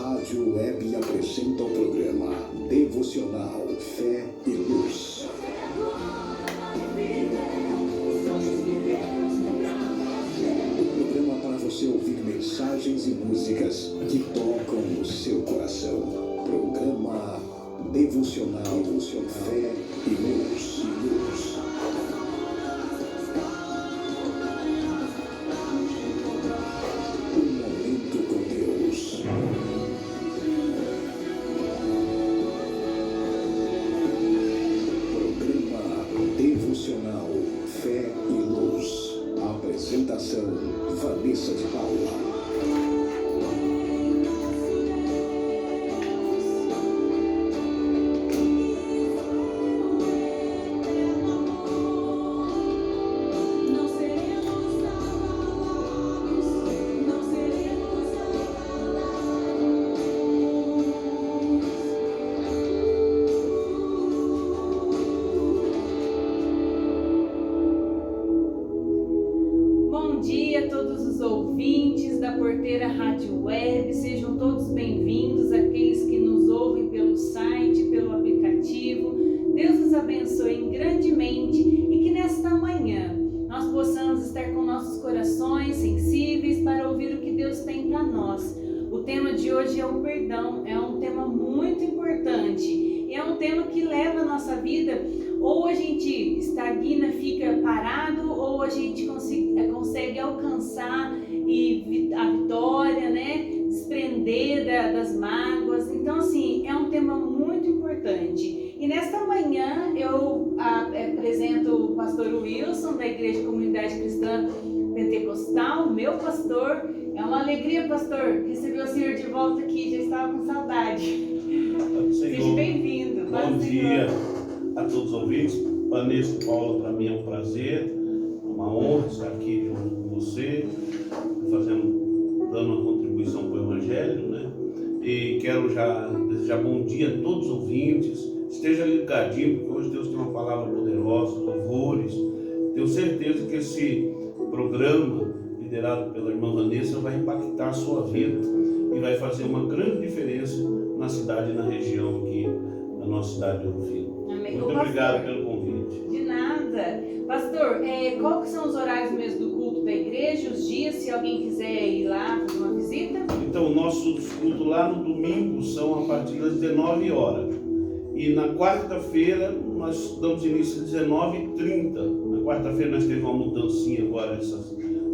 Rádio Web apresenta o programa Devocional Fé e Luz. O programa para você ouvir mensagens e músicas que tocam o seu coração. Programa Devocional Fé e Luz. Fé e Luz. Apresentação: Vanessa de Paula. Ouvintes da Porteira Rádio Web, sejam todos bem-vindos, aqueles que nos ouvem pelo site, pelo aplicativo. Deus os abençoe grandemente e que nesta manhã nós possamos estar com nossos corações sensíveis para ouvir o que Deus tem para nós. O tema de hoje é o perdão, é um tema muito importante, é um tema que leva a nossa vida, ou a gente estagna, fica parado, ou a gente consegue alcançar a vitória, né? Desprender das mágoas. Então, assim, é um tema muito importante. E nesta manhã eu apresento o pastor Wilson, da Igreja Comunidade Cristã Pentecostal, meu pastor. É uma alegria, pastor, receber o senhor de volta aqui, já estava com saudade. Seja bem-vindo. Bom dia a todos os ouvintes. Vanessa e Paula, para mim é um prazer, uma honra estar aqui junto com você, dando uma contribuição para o Evangelho, né? E quero já desejar bom dia a todos os ouvintes. Esteja ligadinho, porque hoje Deus tem uma palavra poderosa, louvores. Tenho certeza que esse programa, liderado pela irmã Vanessa, vai impactar a sua vida e vai fazer uma grande diferença na cidade e na região aqui da nossa cidade de Ouro Fino. Amém. Muito obrigado pelo convite. De nada. Pastor, qual que são os horários mesmo do culto da igreja, os dias, se alguém quiser ir lá fazer uma visita? Então, nossos cultos lá no domingo são a partir das 19 horas. E na quarta-feira nós damos início às 19h30. Na quarta-feira nós tivemos uma mudancinha agora essa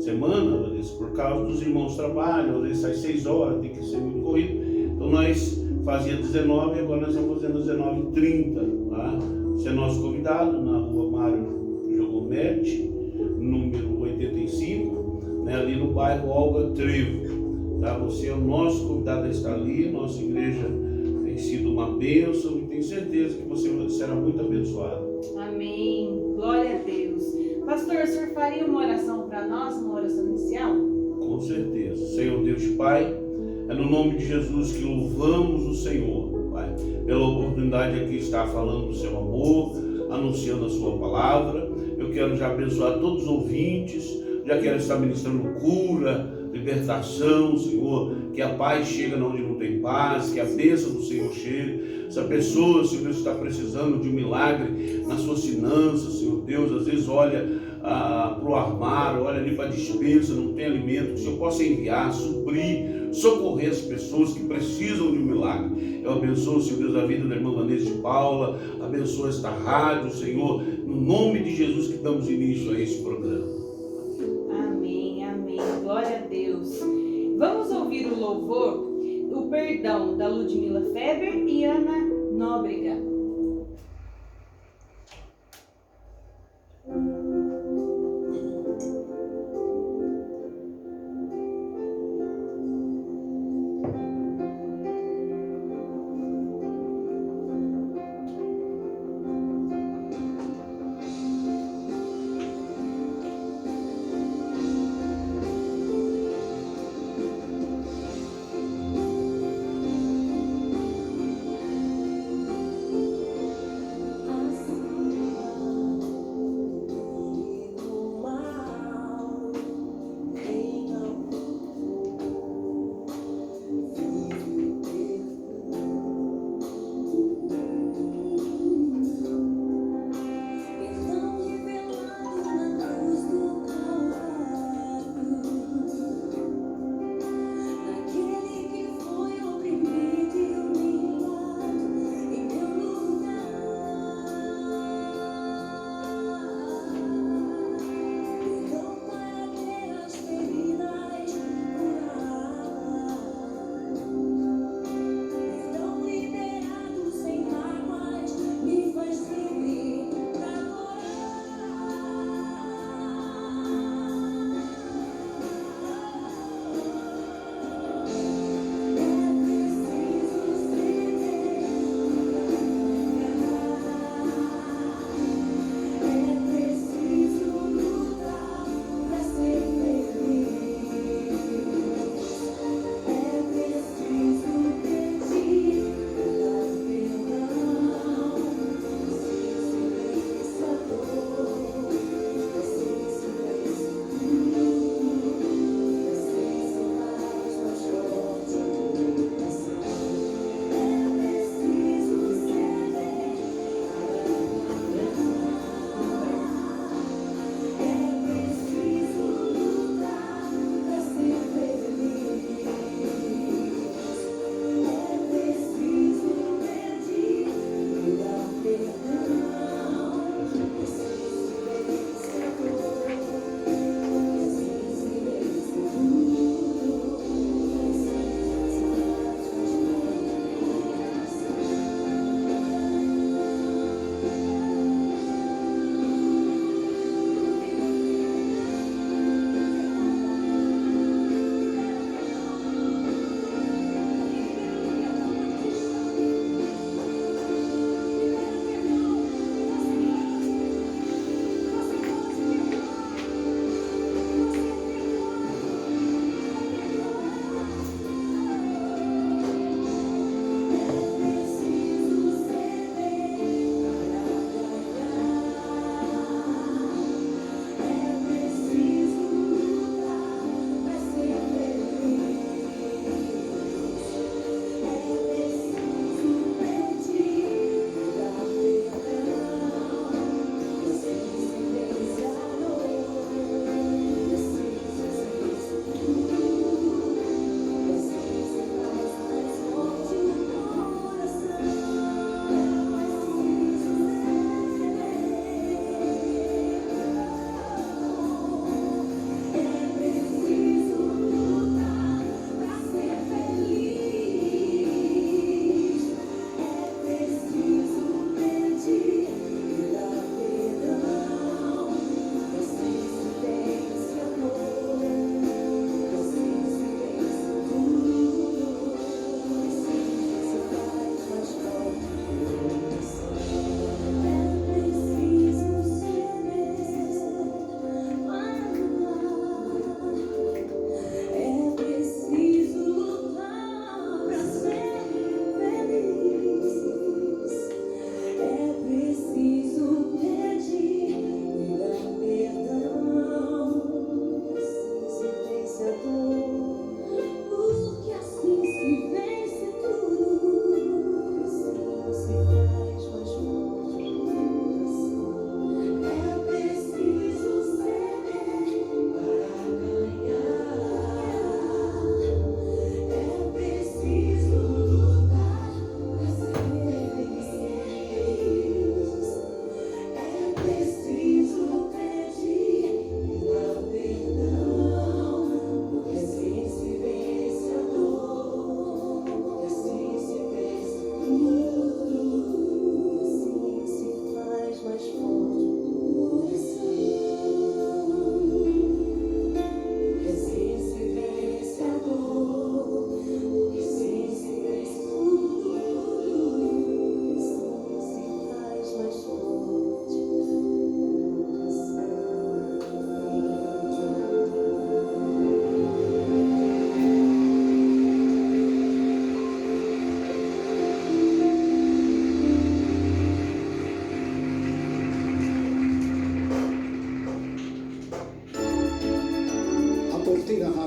semana, por causa dos irmãos trabalham, às vezes sai 6 horas, tem que ser muito corrido. Então nós fazíamos 19 e agora nós estamos fazendo 19h30. Tá? Você é nosso convidado na rua Mário Jogomete, número 85, né, ali no bairro Olga Trevo. Tá? Você é o nosso convidado a estar ali. Nossa igreja tem sido uma bênção e tenho certeza que você será muito abençoado. Amém. Glória a Deus. Pastor, o senhor faria uma oração para nós, uma oração inicial? Com certeza. Senhor Deus Pai, é no nome de Jesus que louvamos o Senhor, Pai, pela oportunidade de aqui estar falando do seu amor, anunciando a sua palavra. Eu quero já abençoar todos os ouvintes, já quero estar ministrando cura, libertação, Senhor, que a paz chega onde não tem paz, que a bênção do Senhor chegue. Essa pessoa, Senhor Deus, está precisando de um milagre nas suas finanças, Senhor Deus, às vezes olha para o armário, olha ali para a despensa, não tem alimento, que o Senhor possa enviar, suprir, socorrer as pessoas que precisam de um milagre. Eu abençoo, Senhor Deus, a vida da irmã Vanessa de Paula, abençoa esta rádio, Senhor, no nome de Jesus que damos início a esse programa. Amém, amém, glória a Deus. Vamos ouvir o louvor, o perdão, da Ludmila Feber e Ana Nóbrega.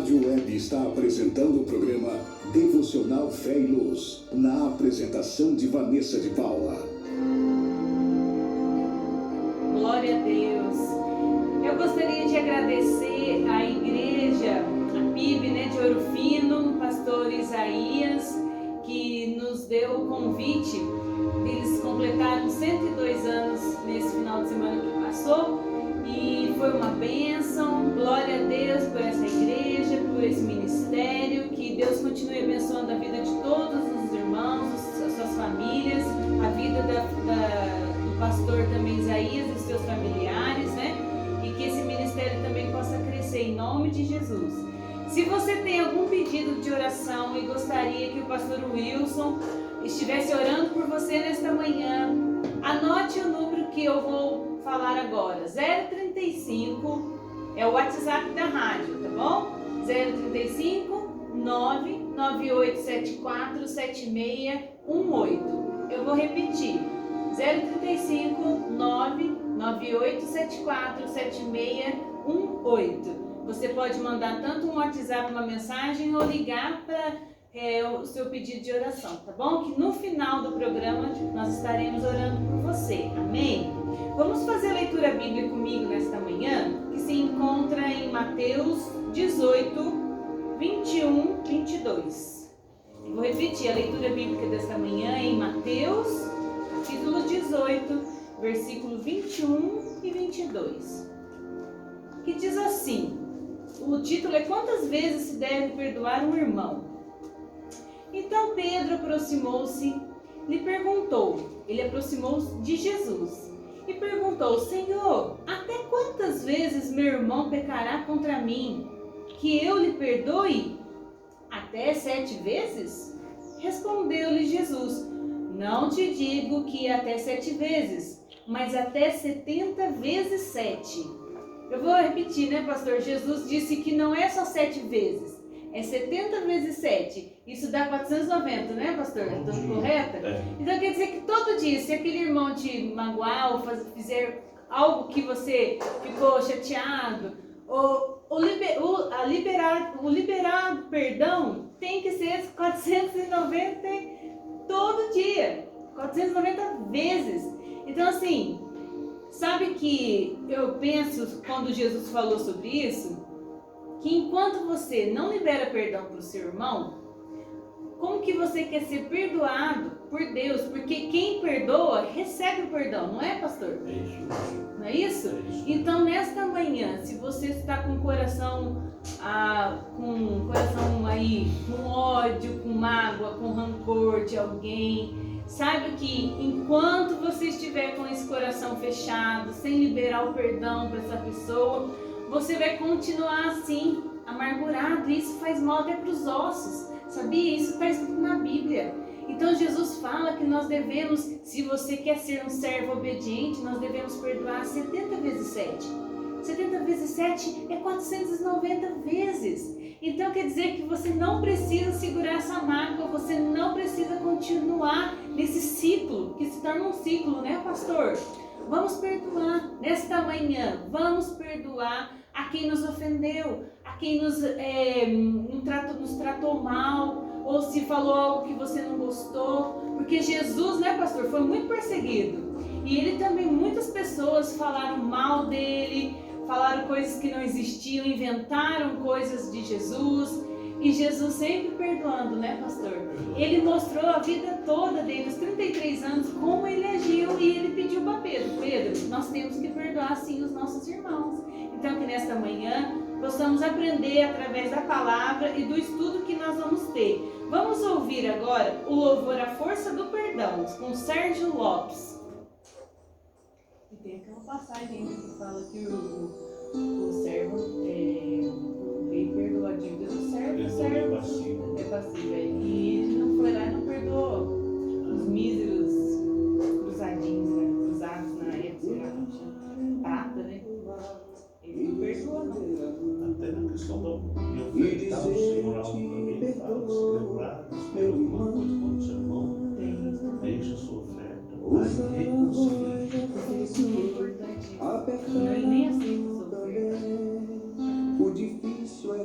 Rádio Web está apresentando o programa Devocional Fé e Luz, na apresentação de Vanessa de Paula. Glória a Deus. Eu gostaria de agradecer à igreja, a PIB, de Ouro Fino, o pastor Isaías, que nos deu o convite. Eles completaram 102 anos nesse final de semana que passou e foi uma bênção. Glória a Deus por essa igreja, por esse ministério. Que Deus continue abençoando a vida de todos os irmãos, as suas famílias, a vida do pastor também Isaías e os seus familiares, E que esse ministério também possa crescer em nome de Jesus. Se você tem algum pedido de oração e gostaria que o pastor Wilson estivesse orando por você nesta manhã, anote o número que eu vou falar agora. 035 é o WhatsApp da rádio, tá bom? 035 99874 7618. Eu vou repetir. 035 99874 7618. Você pode mandar tanto um WhatsApp, uma mensagem, ou ligar para o seu pedido de oração, tá bom? Que no final do programa nós estaremos orando por você, amém? Vamos fazer a leitura bíblica comigo nesta manhã, que se encontra em Mateus 18, 21, 22. Vou repetir, a leitura bíblica desta manhã é em Mateus, capítulo 18, versículo 21 e 22. Que diz assim, o título é Quantas vezes se deve perdoar um irmão? Então Pedro aproximou-se, lhe perguntou, ele aproximou-se de Jesus e perguntou, Senhor, até quantas vezes meu irmão pecará contra mim, que eu lhe perdoe? Até 7 vezes? Respondeu-lhe Jesus, não te digo que até 7 vezes, mas até 70 vezes 7. Eu vou repetir, pastor? Jesus disse que não é só 7 vezes, é 70 vezes 7. Isso dá 490, pastor? Estou correta? Então quer dizer que todo dia, se aquele irmão te magoar ou fizer algo que você ficou chateado, o liberar perdão tem que ser 490 todo dia, 490 vezes. Então assim, sabe que eu penso, quando Jesus falou sobre isso, que enquanto você não libera perdão para o seu irmão, como que você quer ser perdoado por Deus? Porque quem perdoa, recebe o perdão, não é, pastor? É isso. Não é isso? Então, nesta manhã, se você está com o coração aí, com ódio, com mágoa, com rancor de alguém, saiba que enquanto você estiver com esse coração fechado, sem liberar o perdão para essa pessoa, você vai continuar assim, amargurado. Isso faz mal até para os ossos, sabia? Isso está escrito na Bíblia. Então Jesus fala que nós devemos, se você quer ser um servo obediente, nós devemos perdoar 70 vezes 7. 70 vezes 7 é 490 vezes. Então quer dizer que você não precisa segurar essa mágoa, você não precisa continuar nesse ciclo, que se torna um ciclo, pastor? Vamos perdoar nesta manhã, vamos perdoar a quem nos ofendeu, a quem nos tratou mal, ou se falou algo que você não gostou, porque Jesus, pastor, foi muito perseguido, e ele também, muitas pessoas falaram mal dele, falaram coisas que não existiam, inventaram coisas de Jesus, e Jesus sempre perdoando, pastor? Ele mostrou a vida toda dele, os 33 anos, como ele agiu, e ele pediu para Pedro, nós temos que perdoar sim os nossos irmãos. Então que nesta manhã possamos aprender através da palavra e do estudo que nós vamos ter. Vamos ouvir agora o louvor A Força do Perdão, com Sérgio Lopes. E tem aquela passagem que fala que o servo veio perdoar a dívida do servo. O servo é passivo. E ele não foi lá e não perdoou os míseros cruzadinhos, cruzados na época, prata, Ele não perdoou, não. Até na questão de ofertar o Senhor algo também, ele fala, se lembrar, espera alguma coisa contra o seu irmão, deixa a sua oferta, vai reconciliar. Isso é importante. Nem aceita sua oferta. O difícil é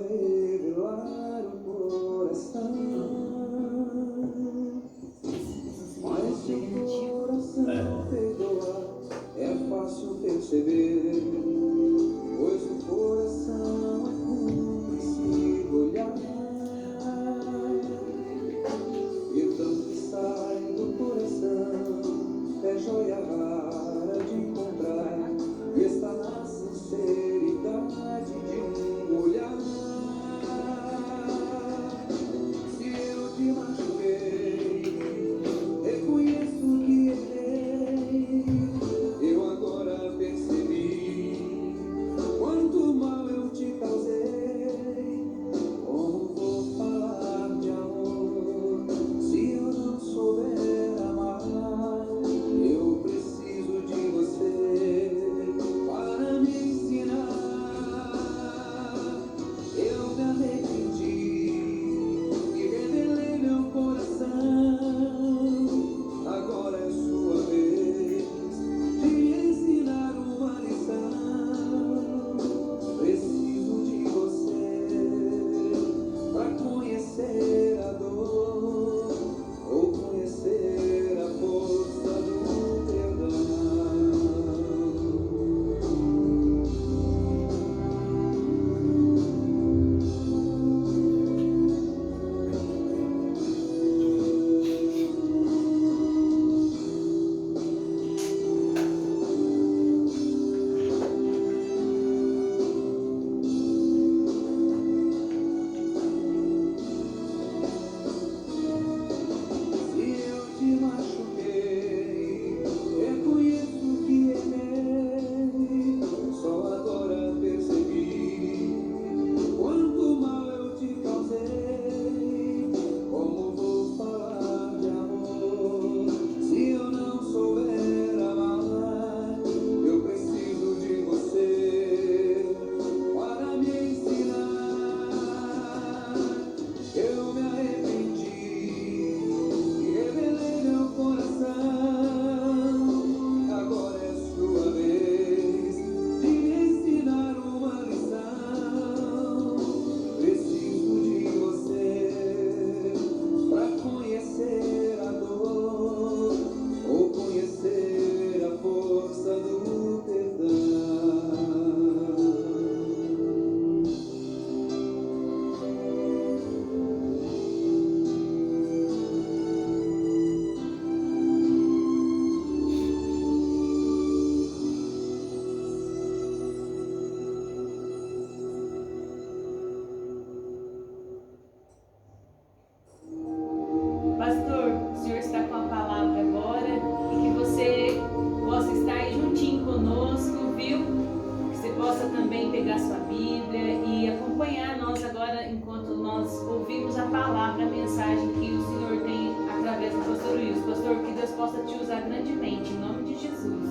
também pegar sua Bíblia e acompanhar nós agora, enquanto nós ouvimos a palavra, a mensagem que o Senhor tem através do pastor Wilson. Pastor, que Deus possa te usar grandemente, em nome de Jesus.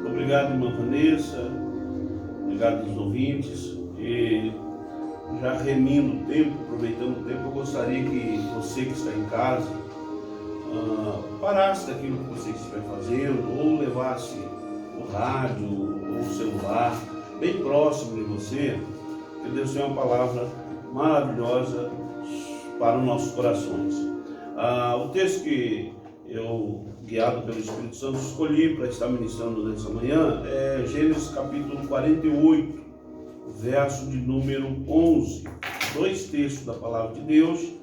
Obrigado, irmã Vanessa. Obrigado aos ouvintes. E já remindo o tempo, aproveitando o tempo, eu gostaria que você que está em casa parasse daquilo que você estiver fazendo, ou levasse o rádio ou o celular bem próximo de você, que Deus tem uma palavra maravilhosa para os nossos corações. O texto que eu, guiado pelo Espírito Santo, escolhi para estar ministrando nessa manhã é Gênesis capítulo 48, verso de número 11. Dois textos da palavra de Deus.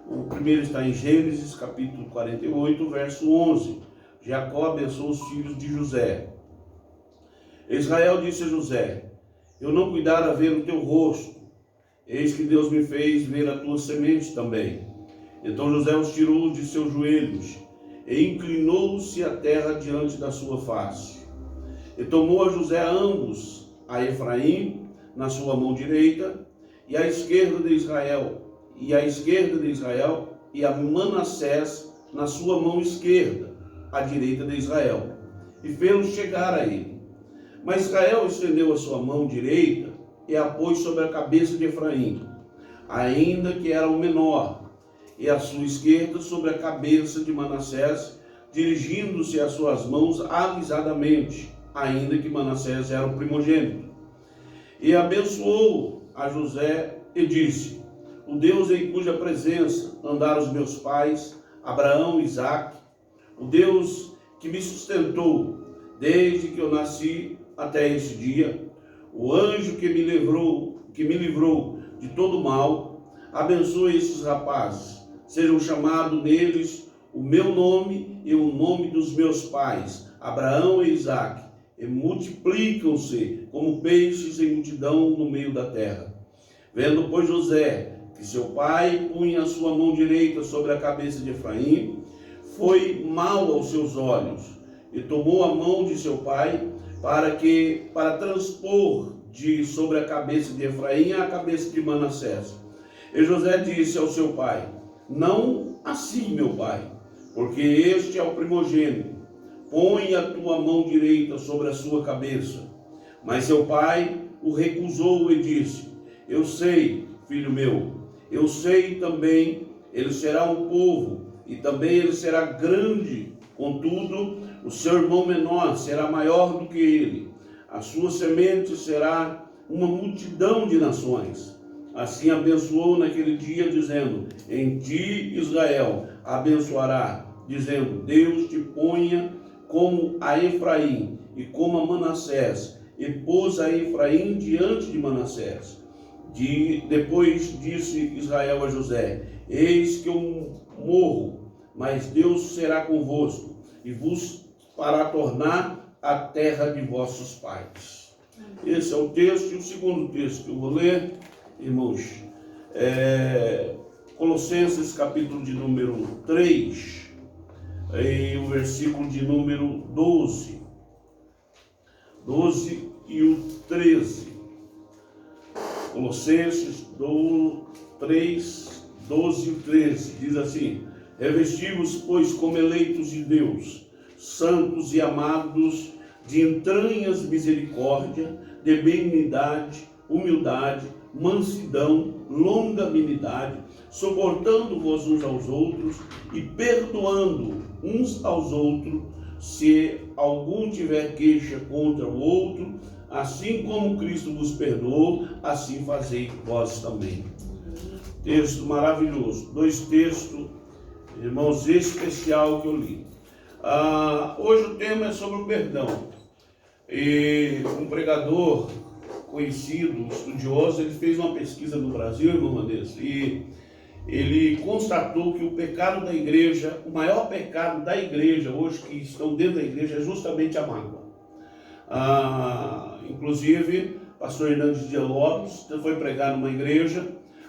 O primeiro está em Gênesis capítulo 48, verso 11. Jacó abençoou os filhos de José. Israel disse a José: eu não cuidara ver o teu rosto, eis que Deus me fez ver a tua semente também. Então José os tirou de seus joelhos e inclinou-se a terra diante da sua face. E tomou a José ambos, a Efraim na sua mão direita e a esquerda de Israel, e a Manassés na sua mão esquerda, à direita de Israel, e fê-los chegar a ele. Mas Israel estendeu a sua mão direita e a pôs sobre a cabeça de Efraim, ainda que era o menor, e a sua esquerda sobre a cabeça de Manassés, dirigindo-se as suas mãos alisadamente, ainda que Manassés era o primogênito. E abençoou a José e disse: o Deus em cuja presença andaram os meus pais, Abraão e Isaque, o Deus que me sustentou desde que eu nasci até este dia, o anjo que me livrou de todo mal, abençoe esses rapazes, sejam chamados neles o meu nome e o nome dos meus pais, Abraão e Isaque, e multiplicam-se como peixes em multidão no meio da terra. Vendo, pois, José que seu pai punha a sua mão direita sobre a cabeça de Efraim, foi mal aos seus olhos, e tomou a mão de seu pai para transpor sobre a cabeça de Efraim a cabeça de Manassés. E José disse ao seu pai: não assim, meu pai, porque este é o primogênito, põe a tua mão direita sobre a sua cabeça. Mas seu pai o recusou e disse: eu sei, filho meu, eu sei também, ele será um povo, e também ele será grande, contudo, o seu irmão menor será maior do que ele, a sua semente será uma multidão de nações. Assim abençoou naquele dia, dizendo: em ti Israel abençoará, dizendo: Deus te ponha como a Efraim e como a Manassés, e pôs a Efraim diante de Manassés. Depois disse Israel a José: eis que eu morro, mas Deus será convosco e vos fará tornar a terra de vossos pais. Esse é o texto. E o segundo texto que eu vou ler, irmãos, Colossenses capítulo de número 3, e o versículo de número 12 e o 13. Colossenses 3, 12 e 13, diz assim: revesti-vos, pois, como eleitos de Deus, santos e amados, de entranhas misericórdia, de benignidade, humildade, mansidão, longanimidade, suportando-vos uns aos outros e perdoando uns aos outros, se algum tiver queixa contra o outro, assim como Cristo vos perdoou, assim fazei vós também. Texto maravilhoso. Dois textos, irmãos, especial que eu li. Hoje o tema é sobre o perdão. E um pregador conhecido, estudioso, ele fez uma pesquisa no Brasil, irmão Vanessa, e ele constatou que o pecado da igreja, o maior pecado da igreja hoje, que estão dentro da igreja, é justamente a mágoa. Inclusive, pastor Hernandes Dias Lopes foi pregar numa igreja,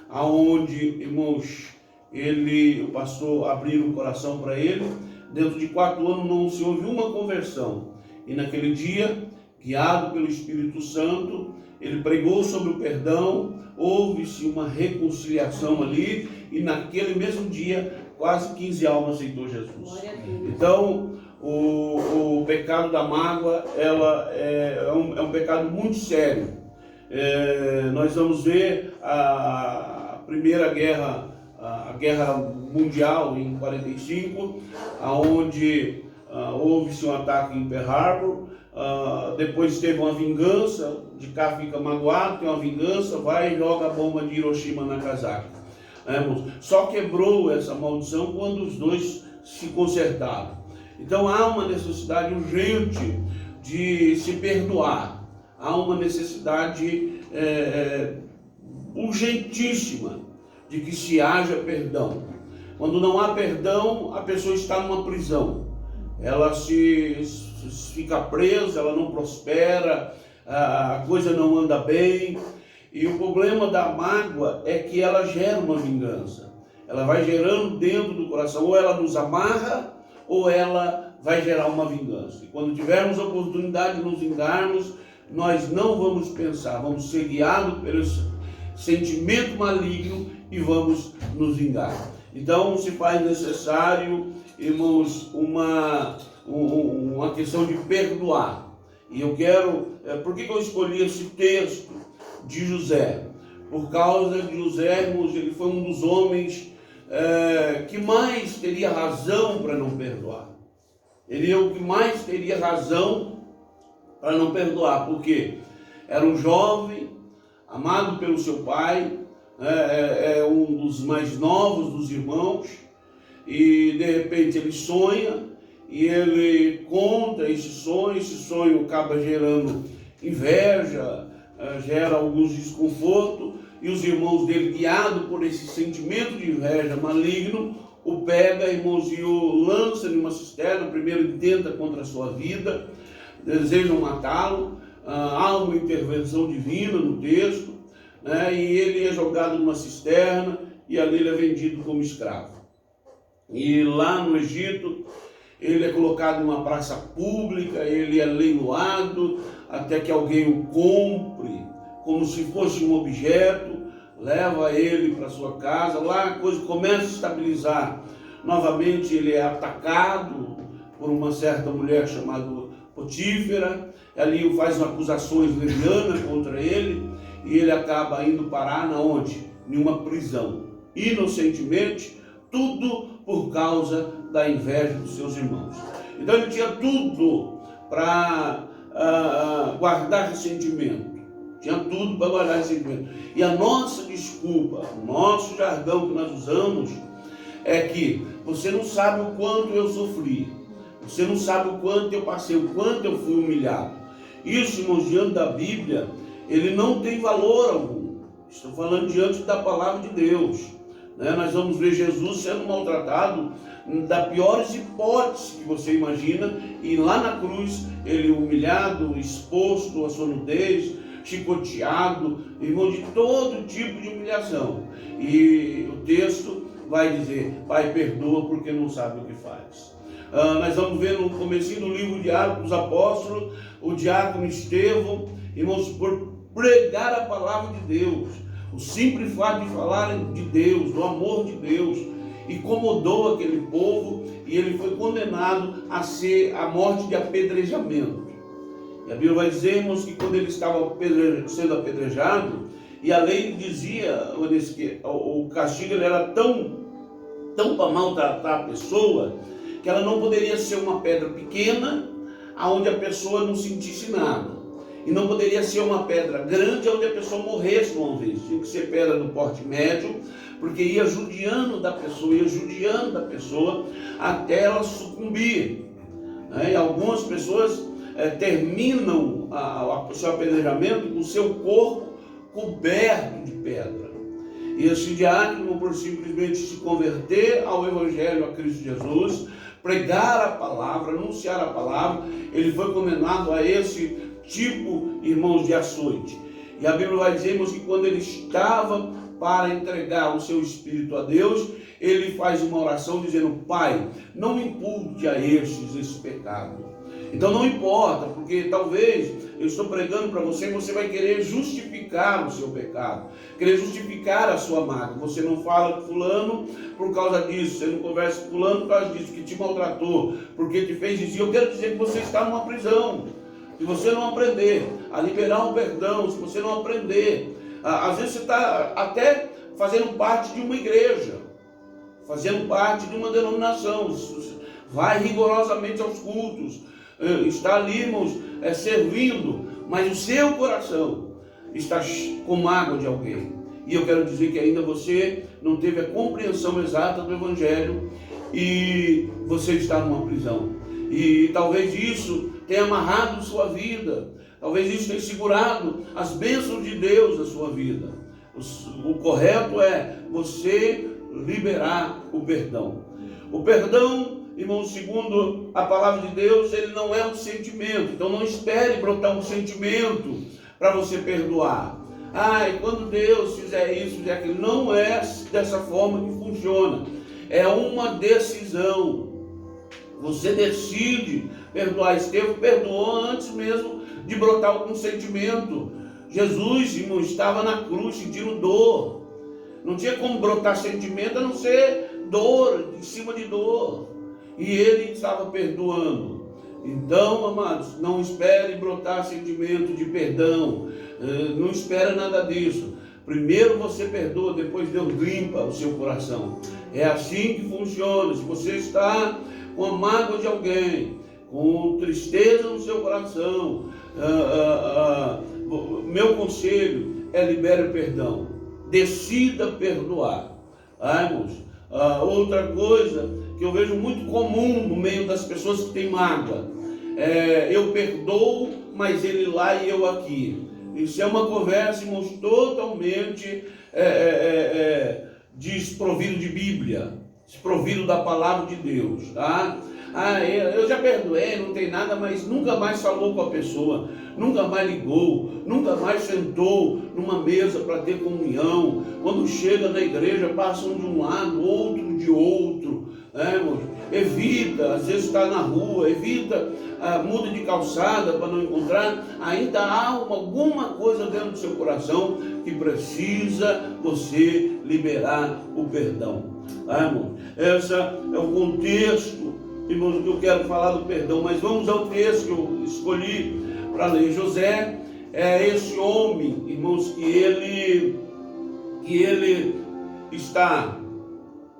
onde, irmãos, o pastor abriu o coração para ele. Dentro de 4 anos não se houve uma conversão. E naquele dia, guiado pelo Espírito Santo, ele pregou sobre o perdão, houve-se uma reconciliação ali, e naquele mesmo dia, quase 15 almas aceitou Jesus. Então, o pecado da mágoa, ela é um pecado muito sério. Nós vamos ver a Primeira Guerra, a Guerra Mundial em 45, onde houve-se um ataque em Pearl Harbor, depois teve uma vingança, de cá fica magoado, tem uma vingança, vai e joga a bomba de Hiroshima e Nagasaki. Só quebrou essa maldição quando os dois se consertaram. Então há uma necessidade urgente de se perdoar, há uma necessidade urgentíssima de que se haja perdão. Quando não há perdão, a pessoa está numa prisão, ela fica presa, ela não prospera, a coisa não anda bem. E o problema da mágoa é que ela gera uma vingança, ela vai gerando dentro do coração, ou ela nos amarra, ou ela vai gerar uma vingança. E quando tivermos a oportunidade de nos vingarmos, nós não vamos pensar, vamos ser guiados pelo sentimento maligno e vamos nos vingar. Então se faz necessário, irmãos, uma questão de perdoar. E eu quero, por que eu escolhi esse texto de José? Por causa de José, irmãos, ele foi um dos homens que mais teria razão para não perdoar. Ele é o que mais teria razão para não perdoar, porque era um jovem, amado pelo seu pai, um dos mais novos dos irmãos, e de repente ele sonha, e ele conta esse sonho acaba gerando inveja, gera alguns desconfortos, e os irmãos dele, guiados por esse sentimento de inveja maligno, o pega, irmãos, e o lança numa cisterna. Primeiro tenta contra a sua vida, desejam matá-lo, há uma intervenção divina no texto, né? E ele é jogado numa cisterna, e ali ele é vendido como escravo. E lá no Egito, ele é colocado em uma praça pública, ele é leiloado, até que alguém o compre, como se fosse um objeto, leva ele para sua casa. Lá a coisa começa a estabilizar. Novamente ele é atacado por uma certa mulher chamada Potífera, ali faz acusações levianas contra ele, e ele acaba indo parar na onde? Em uma prisão, inocentemente, tudo por causa da inveja dos seus irmãos. Então ele tinha tudo para guardar ressentimento, tinha tudo para guardar ressentimento. E a nossa desculpa, o nosso jargão que nós usamos é que você não sabe o quanto eu sofri, você não sabe o quanto eu passei, o quanto eu fui humilhado. Isso, irmãos, diante da Bíblia, ele não tem valor algum. Estou falando diante da palavra de Deus. Nós vamos ver Jesus sendo maltratado da piores hipóteses que você imagina, e lá na cruz ele humilhado, exposto à sua nudez, chicoteado, irmão, de todo tipo de humilhação. E o texto vai dizer: Pai, perdoa porque não sabe o que faz. Nós vamos ver no comecinho do livro de Atos dos Apóstolos, o diácono Estevão, irmãos, por pregar a palavra de Deus, o simples fato de falar de Deus, do amor de Deus, incomodou aquele povo, e ele foi condenado a ser a morte de apedrejamento. E a Bíblia vai dizer, irmãos, que quando ele estava sendo apedrejado, e a lei dizia que o castigo ele era tão para maltratar a pessoa, que ela não poderia ser uma pedra pequena, aonde a pessoa não sentisse nada. E não poderia ser uma pedra grande, onde a pessoa morresse de uma vez. Tinha que ser pedra do porte médio, porque ia judiando da pessoa, até ela sucumbir. E algumas pessoas terminam o seu apedrejamento com o seu corpo coberto de pedra. E esse diácono, por simplesmente se converter ao Evangelho, a Cristo Jesus, pregar a palavra, anunciar a palavra, ele foi condenado a esse tipo, irmãos, de açoite. E a Bíblia vai dizer, irmãos, que quando ele estava para entregar o seu espírito a Deus, ele faz uma oração dizendo: Pai, não impute a estes esse pecado. Então não importa, porque talvez eu estou pregando para você e você vai querer justificar o seu pecado, querer justificar a sua mágoa. Você não fala com fulano por causa disso, você não conversa com fulano por causa disso, que te maltratou, porque te fez isso. E eu quero dizer que você está numa prisão. Se você não aprender a liberar o perdão, se você não aprender, às vezes você está até fazendo parte de uma igreja, fazendo parte de uma denominação, vai rigorosamente aos cultos, está ali, irmãos, servindo, mas o seu coração está com mágoa de alguém. E eu quero dizer que ainda você não teve a compreensão exata do Evangelho e você está numa prisão. E talvez isso tenha amarrado sua vida, talvez isso tenha segurado as bênçãos de Deus na sua vida. O correto é você liberar o perdão. O perdão, irmãos, segundo a palavra de Deus, ele não é um sentimento. Então não espere brotar um sentimento para você perdoar. E quando Deus fizer isso, fizer aquilo, não é dessa forma que funciona. É uma decisão. Você decide perdoar. Estevão perdoou antes mesmo de brotar algum sentimento. Jesus, irmão, estava na cruz sentindo dor. Não tinha como brotar sentimento a não ser dor, em cima de dor. E ele estava perdoando. Então, amados, não espere brotar sentimento de perdão. Não espera nada disso. Primeiro você perdoa, depois Deus limpa o seu coração. É assim que funciona. Se você está com a mágoa de alguém, com tristeza no seu coração, meu conselho é libere o perdão. Decida perdoar. Irmãos, outra coisa que eu vejo muito comum no meio das pessoas que têm mágoa, eu perdoo, mas ele lá e eu aqui. Isso é uma conversa, irmãos, totalmente desprovido de Bíblia, desprovido da palavra de Deus, tá? Eu já perdoei, não tem nada, mas nunca mais falou com a pessoa, nunca mais ligou, nunca mais sentou numa mesa para ter comunhão. Quando chega na igreja, passam de um lado, outro de outro, irmãos? Evita, às vezes está na rua, evita, muda de calçada para não encontrar. Ainda há alguma coisa dentro do seu coração que precisa você liberar o perdão. Irmão, esse é o contexto, irmãos, que eu quero falar do perdão. Mas vamos ao texto que eu escolhi para ler. José é esse homem, irmãos, que ele está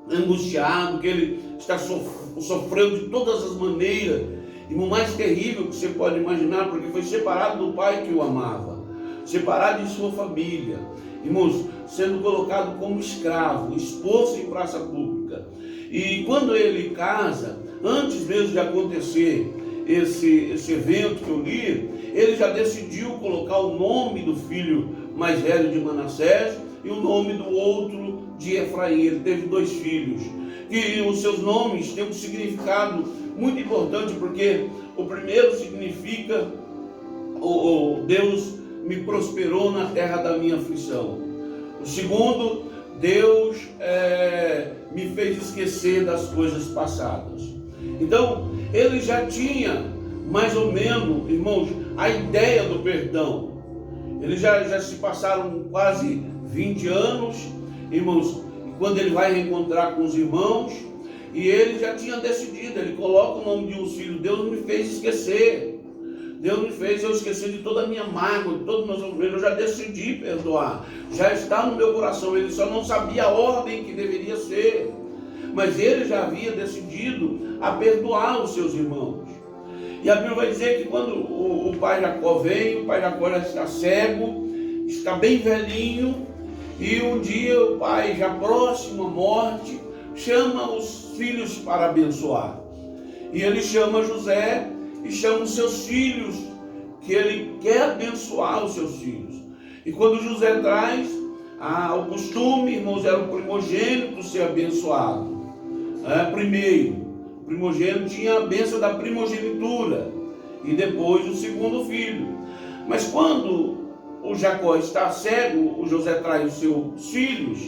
angustiado, que ele está sofrendo de todas as maneiras, e o mais terrível que você pode imaginar, porque foi separado do pai que o amava, separado de sua família, irmãos, sendo colocado como escravo, exposto em praça pública. E quando ele casa, antes mesmo de acontecer esse evento que eu li, ele já decidiu colocar o nome do filho mais velho de Manassés e o nome do outro de Efraim. Ele teve 2 filhos, que os seus nomes têm um significado muito importante, porque o primeiro significa Deus me prosperou na terra da minha aflição. O segundo, Deus me fez esquecer das coisas passadas. Então, ele já tinha mais ou menos, irmãos, a ideia do perdão. Eles já se passaram quase 20 anos, irmãos, quando ele vai reencontrar com os irmãos, e ele já tinha decidido, ele coloca o nome de um filho. Deus me fez esquecer, Deus me fez eu esquecer de toda a minha mágoa, de todo o meu sofrimento. Eu já decidi perdoar, já está no meu coração. Ele só não sabia a ordem que deveria ser, mas ele já havia decidido a perdoar os seus irmãos. E a Bíblia vai dizer que quando o pai Jacó vem, o pai Jacó já está cego, está bem velhinho, e um dia o pai, já próximo à morte, chama os filhos para abençoar. E ele chama José e chama os seus filhos, que ele quer abençoar os seus filhos. E quando José traz, o costume, irmãos, era o primogênito ser abençoado. Primeiro, o primogênito tinha a bênção da primogenitura, e depois o segundo filho. Mas quando o Jacó está cego, o José traz os seus filhos,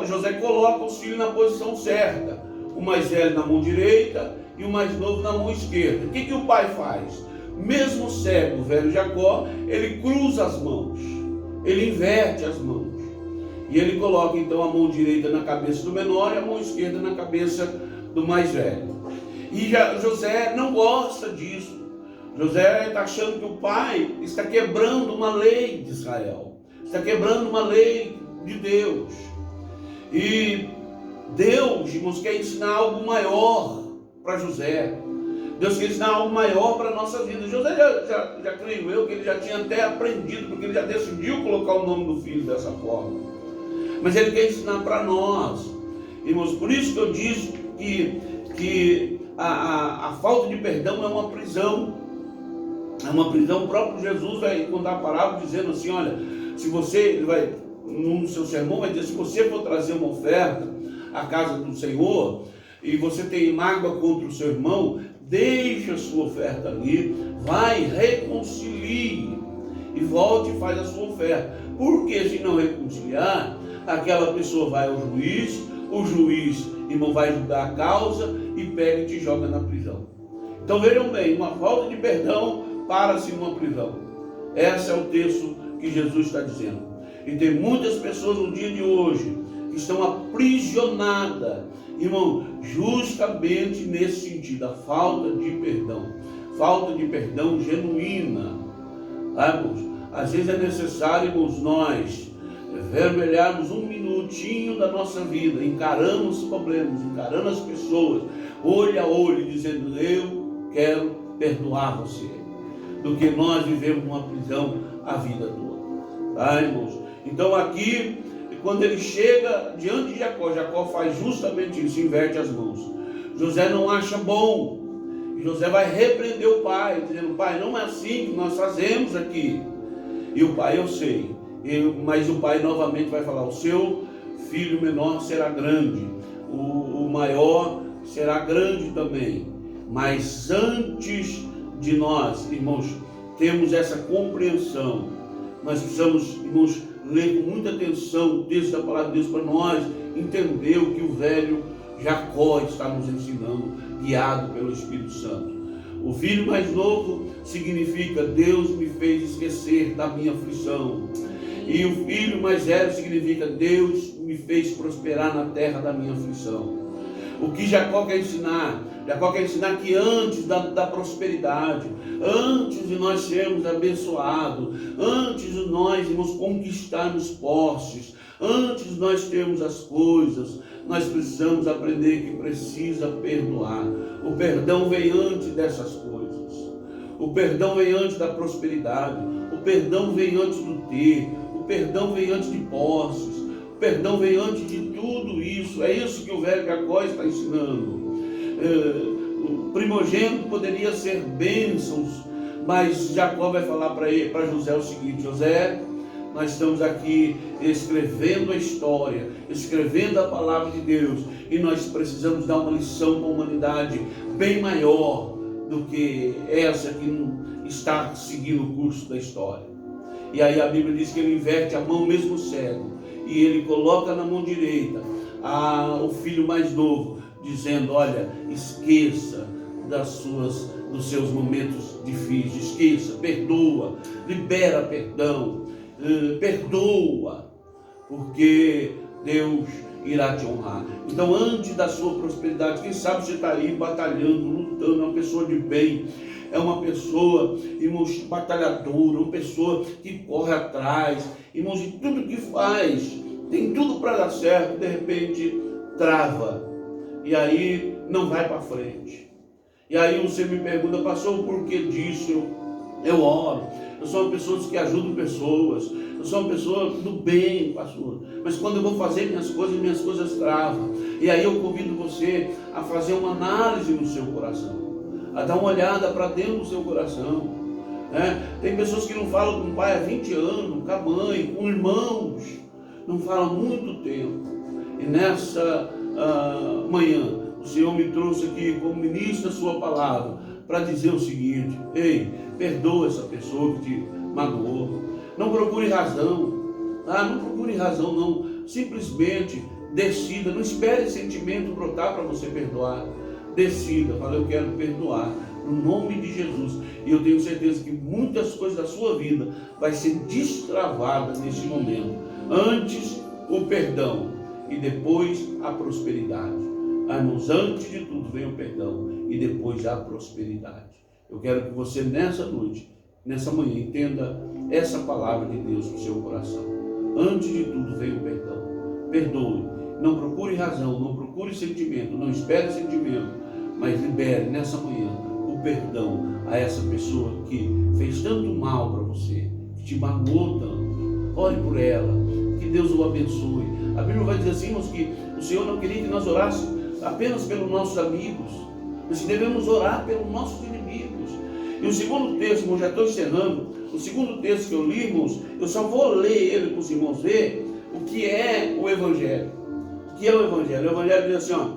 José coloca os filhos na posição certa, o mais velho na mão direita e o mais novo na mão esquerda. O que o pai faz? Mesmo cego, o velho Jacó, ele cruza as mãos, ele inverte as mãos. E ele coloca então a mão direita na cabeça do menor e a mão esquerda na cabeça do mais velho. E José não gosta disso. José está achando que o pai está quebrando uma lei de Israel, está quebrando uma lei de Deus. E Deus, irmãos, quer ensinar algo maior para José. Deus quer ensinar algo maior para a nossa vida. José já creio eu que ele já tinha até aprendido, porque ele já decidiu colocar o nome do filho dessa forma. Mas ele quer ensinar para nós, irmãos. Por isso que eu disse que a falta de perdão é uma prisão. É uma prisão. O próprio Jesus vai contar a parábola dizendo assim: olha, se você, ele vai, no seu sermão vai dizer, se você for trazer uma oferta à casa do Senhor e você tem mágoa contra o seu irmão, deixa a sua oferta ali, vai, reconcilie e volte e faz a sua oferta. Porque se não reconciliar, aquela pessoa vai ao juiz, o juiz, irmão, vai julgar a causa e pega e te joga na prisão. Então vejam bem, uma falta de perdão para-se numa prisão. Esse é o texto que Jesus está dizendo. E tem muitas pessoas no dia de hoje que estão aprisionadas, irmão, justamente nesse sentido, a falta de perdão genuína. Tá, irmãos? Às vezes é necessário, irmãos, nós vermelharmos um minutinho da nossa vida, encarando os problemas, encarando as pessoas, olho a olho, dizendo: eu quero perdoar você, do que nós vivemos uma prisão a vida toda. Tá, irmãos? Então aqui, quando ele chega diante de Jacó, Jacó faz justamente isso, inverte as mãos. José não acha bom, e José vai repreender o pai, dizendo: pai, não é assim que nós fazemos aqui. E o pai: eu sei. Mas o pai novamente vai falar: o seu filho menor será grande, o maior será grande também. Mas antes de nós, irmãos, termos essa compreensão, nós precisamos, irmãos, ler com muita atenção o texto da palavra de Deus para nós entender o que o velho Jacó está nos ensinando, guiado pelo Espírito Santo. O filho mais novo significa: Deus me fez esquecer da minha aflição. E o filho mais velho significa: Deus me fez prosperar na terra da minha aflição. O que Jacó quer ensinar? Jacó quer ensinar que antes da prosperidade, antes de nós sermos abençoados, antes de nós irmos conquistarmos posses, antes de nós termos as coisas, nós precisamos aprender que precisa perdoar. O perdão vem antes dessas coisas. O perdão vem antes da prosperidade. O perdão vem antes do ter. O perdão vem antes de posses. O perdão vem antes de tudo isso. É isso que o velho Jacó está ensinando. O primogênito poderia ser bênçãos, mas Jacó vai falar para José o seguinte: José, nós estamos aqui escrevendo a história, escrevendo a palavra de Deus, e nós precisamos dar uma lição para a humanidade bem maior do que essa que está seguindo o curso da história. E aí a Bíblia diz que ele inverte a mão mesmo cego, e ele coloca na mão direita o filho mais novo, dizendo: olha, esqueça dos seus momentos difíceis, esqueça, perdoa, libera perdão, perdoa, porque Deus irá te honrar. Então, antes da sua prosperidade, quem sabe você está aí batalhando, lutando, é uma pessoa de bem, é uma pessoa, irmãos, batalhadora, uma pessoa que corre atrás, irmãos, de tudo que faz, tem tudo para dar certo, de repente trava, e aí não vai para frente. E aí você me pergunta: pastor, por que disso? Eu oro, eu sou uma pessoa que ajuda pessoas, eu sou uma pessoa do bem, pastor, mas quando eu vou fazer minhas coisas travam. E aí eu convido você a fazer uma análise no seu coração, a dar uma olhada para dentro do seu coração. Tem pessoas que não falam com o pai há 20 anos, com a mãe, com irmãos, não falam há muito tempo. E nessa manhã, o Senhor me trouxe aqui como ministro da sua palavra para dizer o seguinte: ei, perdoa essa pessoa que te magoou. Não procure razão, tá? Não procure razão não, simplesmente decida, não espere sentimento brotar para você perdoar. decida, fala, eu quero perdoar, no nome de Jesus. E eu tenho certeza que muitas coisas da sua vida vai ser destravada neste momento. Antes o perdão e depois a prosperidade. Irmãos, antes de tudo vem o perdão e depois a prosperidade. Eu quero que você nessa noite, nessa manhã, entenda essa palavra de Deus no seu coração. Antes de tudo vem o perdão. Perdoe, não procure razão, não procure sentimento, não espere sentimento, mas libere nessa manhã o perdão a essa pessoa que fez tanto mal para você, que te magoou tanto. Ore por ela, que Deus o abençoe. A Bíblia vai dizer assim, irmãos, que o Senhor não queria que nós orássemos apenas pelos nossos amigos, mas que devemos orar pelos nossos inimigos. E o segundo texto, irmãos, já estou encerrando, o segundo texto que eu li, irmãos, eu só vou ler ele para os irmãos ver o que é o Evangelho. O que é o Evangelho? O Evangelho diz assim, ó: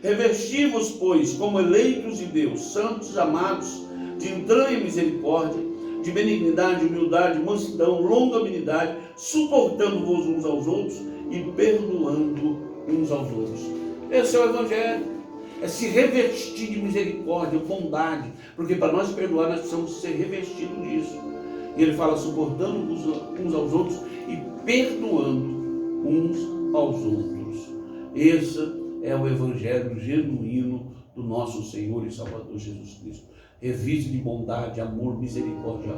revesti-vos, pois, como eleitos de Deus, santos, amados, de entranha e misericórdia, de benignidade, humildade, mansidão, longanimidade, suportando-vos uns aos outros e perdoando uns aos outros. Esse é o Evangelho. É se revestir de misericórdia, bondade, porque para nós perdoar nós precisamos ser revestidos disso. E ele fala suportando uns aos outros e perdoando uns aos outros. Esse é o Evangelho genuíno do nosso Senhor e Salvador Jesus Cristo. Reviste de bondade, amor, misericórdia